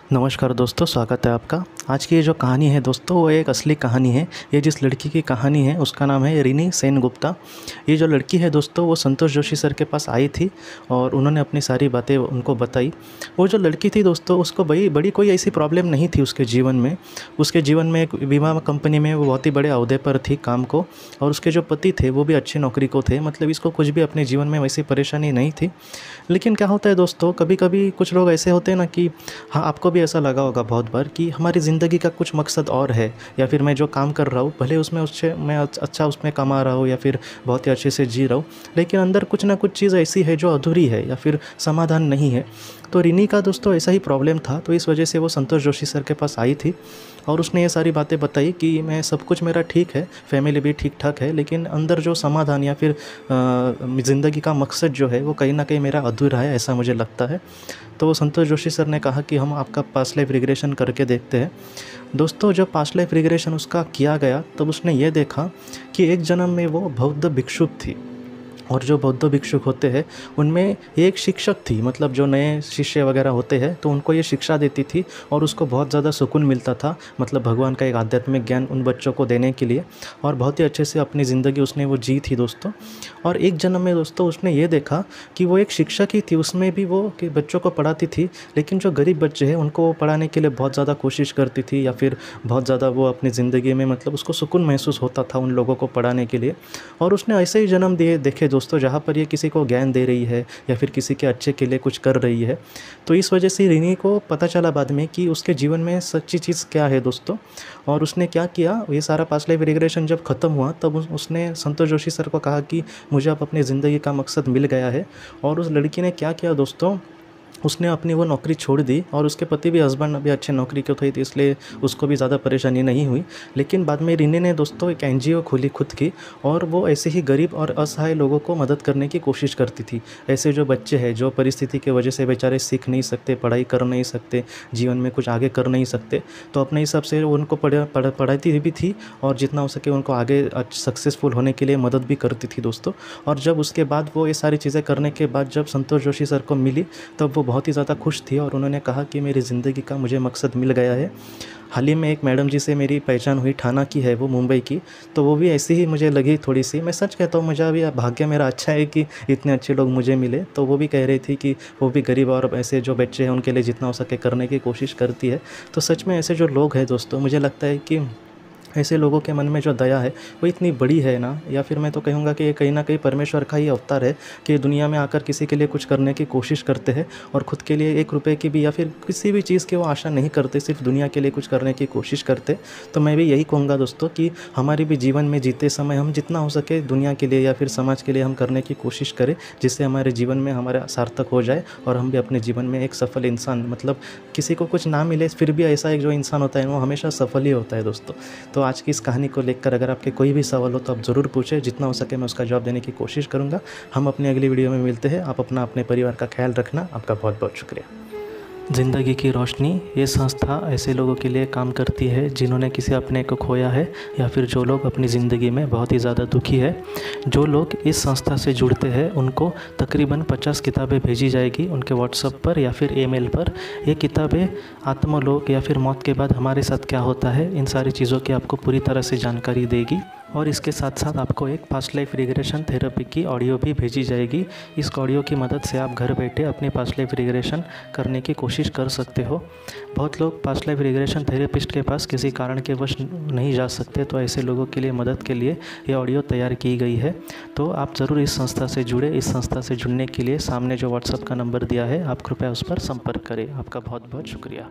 नमस्कार दोस्तों, स्वागत है आपका। आज की ये जो कहानी है दोस्तों, वो एक असली कहानी है। ये जिस लड़की की कहानी है उसका नाम है रिनी सेनगुप्ता। ये जो लड़की है दोस्तों, वो संतोष जोशी सर के पास आई थी और उन्होंने अपनी सारी बातें उनको बताई। वो जो लड़की थी दोस्तों, उसको बड़ी कोई ऐसी प्रॉब्लम नहीं थी उसके जीवन में। उसके जीवन में एक बीमा कंपनी में वो बहुत ही बड़े अहदे पर थी काम को, और उसके जो पति थे वो भी अच्छी नौकरी को थे। मतलब इसको कुछ भी अपने जीवन में वैसी परेशानी नहीं थी। लेकिन क्या होता है दोस्तों, कभी कभी कुछ लोग ऐसे होते हैं ना कि हाँ, आपको भी ऐसा लगा होगा बहुत बार कि हमारी ज़िंदगी का कुछ मकसद और है, या फिर मैं जो काम कर रहा हूँ भले उसमें उससे मैं अच्छा उसमें कमा रहा हूँ या फिर बहुत ही अच्छे से जी रहा हूँ, लेकिन अंदर कुछ ना कुछ चीज़ ऐसी है जो अधूरी है या फिर समाधान नहीं है। तो रिनी का दोस्तों ऐसा ही प्रॉब्लम था, तो इस वजह से वो संतोष जोशी सर के पास आई थी और उसने ये सारी बातें बताई कि मैं सब कुछ मेरा ठीक है, फैमिली भी ठीक ठाक है, लेकिन अंदर जो समाधान या फिर ज़िंदगी का मकसद जो है वो कहीं ना कहीं मेरा अधूरा है, ऐसा मुझे लगता है। तो संतोष जोशी सर ने कहा कि हम आपका पास्ट लाइफ रिग्रेशन करके देखते हैं। दोस्तों, जब पास्ट लाइफ रिग्रेशन उसका किया गया तब उसने ये देखा कि एक जन्म में वो बौद्ध भिक्षुक थी, और जो बौद्ध भिक्षुक होते हैं उनमें एक शिक्षक थी। मतलब जो नए शिष्य वगैरह होते हैं तो उनको ये शिक्षा देती थी और उसको बहुत ज़्यादा सुकून मिलता था, मतलब भगवान का एक आध्यात्मिक ज्ञान उन बच्चों को देने के लिए, और बहुत ही अच्छे से अपनी ज़िंदगी उसने वो जी थी दोस्तों। और एक जन्म में दोस्तों उसने ये देखा कि वो एक शिक्षक ही थी, उसमें भी वो कि बच्चों को पढ़ाती थी, लेकिन जो गरीब बच्चे हैं उनको वो पढ़ाने के लिए बहुत ज़्यादा कोशिश करती थी, या फिर बहुत ज़्यादा वो अपनी ज़िंदगी में मतलब उसको सुकून महसूस होता था उन लोगों को पढ़ाने के लिए। और उसने ऐसे ही जन्म दिए देखे दोस्तों जहाँ पर ये किसी को ज्ञान दे रही है या फिर किसी के अच्छे के लिए कुछ कर रही है। तो इस वजह से रिनी को पता चला बाद में कि उसके जीवन में सच्ची चीज़ क्या है दोस्तों। और उसने क्या किया, ये सारा पास्ट लाइफ रिग्रेशन जब ख़त्म हुआ तब उसने संतोष जोशी सर को कहा कि मुझे अब अपनी ज़िंदगी का मकसद मिल गया है। और उस लड़की ने क्या किया दोस्तों, उसने अपनी वो नौकरी छोड़ दी, और उसके पति भी हस्बैंड भी अच्छे नौकरी के थे, तो इसलिए उसको भी ज़्यादा परेशानी नहीं हुई। लेकिन बाद में रिनी ने दोस्तों एक एनजीओ खोली खुद की, और वो ऐसे ही गरीब और असहाय लोगों को मदद करने की कोशिश करती थी। ऐसे जो बच्चे हैं जो परिस्थिति की वजह से बेचारे सीख नहीं सकते, पढ़ाई कर नहीं सकते, जीवन में कुछ आगे कर नहीं सकते, तो अपने हिसाब से उनको पढ़ाती भी थी और जितना हो सके उनको आगे सक्सेसफुल होने के लिए मदद भी करती थी दोस्तों। और जब उसके बाद वो ये सारी चीज़ें करने के बाद जब संतोष जोशी सर को मिली तब वो बहुत ही ज़्यादा खुश थी, और उन्होंने कहा कि मेरी ज़िंदगी का मुझे मकसद मिल गया है। हाल ही में एक मैडम जी से मेरी पहचान हुई, ठाना की है वो, मुंबई की, तो वो भी ऐसी ही मुझे लगी थोड़ी सी। मैं सच कहता हूँ, मुझे अभी भाग्य मेरा अच्छा है कि इतने अच्छे लोग मुझे मिले। तो वो भी कह रही थी कि वो भी गरीब और ऐसे जो बच्चे हैं उनके लिए जितना हो सके करने की कोशिश करती है। तो सच में ऐसे जो लोग हैं दोस्तों, मुझे लगता है कि ऐसे लोगों के मन में जो दया है वो इतनी बड़ी है ना, या फिर मैं तो कहूँगा कि ये कहीं ना कहीं परमेश्वर का ही अवतार है कि दुनिया में आकर किसी के लिए कुछ करने की कोशिश करते हैं, और ख़ुद के लिए एक रुपए की भी या फिर किसी भी चीज़ की वो आशा नहीं करते, सिर्फ दुनिया के लिए कुछ करने की कोशिश करते। तो मैं भी यही कहूँगा दोस्तों कि हमारे भी जीवन में जीते समय हम जितना हो सके दुनिया के लिए या फिर समाज के लिए हम करने की कोशिश करें, जिससे हमारे जीवन में हमारा सार्थक हो जाए और हम भी अपने जीवन में एक सफल इंसान, मतलब किसी को कुछ ना मिले फिर भी ऐसा एक जो इंसान होता है वो हमेशा सफल ही होता है दोस्तों। तो आज की इस कहानी को लेकर अगर आपके कोई भी सवाल हो तो आप ज़रूर पूछें, जितना हो सके मैं उसका जवाब देने की कोशिश करूँगा। हम अपनी अगली वीडियो में मिलते हैं। आप अपना अपने परिवार का ख्याल रखना। आपका बहुत बहुत शुक्रिया। ज़िंदगी की रोशनी ये संस्था ऐसे लोगों के लिए काम करती है जिन्होंने किसी अपने को खोया है, या फिर जो लोग अपनी ज़िंदगी में बहुत ही ज़्यादा दुखी है। जो लोग इस संस्था से जुड़ते हैं उनको तकरीबन 50 किताबें भेजी जाएगी उनके व्हाट्सएप पर या फिर ईमेल पर। ये किताबें आत्मलोक या फिर मौत के बाद हमारे साथ क्या होता है, इन सारी चीज़ों की आपको पूरी तरह से जानकारी देगी। और इसके साथ साथ आपको एक पास्ट लाइफ रिग्रेशन थेरेपी की ऑडियो भी भेजी जाएगी। इस ऑडियो की मदद से आप घर बैठे अपनी पास्ट लाइफ रिग्रेशन करने की कोशिश कर सकते हो। बहुत लोग पास्ट लाइफ रिग्रेशन थेरेपिस्ट के पास किसी कारण के वश नहीं जा सकते, तो ऐसे लोगों के लिए मदद के लिए ये ऑडियो तैयार की गई है। तो आप ज़रूर इस संस्था से जुड़े। इस संस्था से जुड़ने के लिए सामने जो व्हाट्सएप का नंबर दिया है आप कृपया उस पर संपर्क करें। आपका बहुत बहुत शुक्रिया।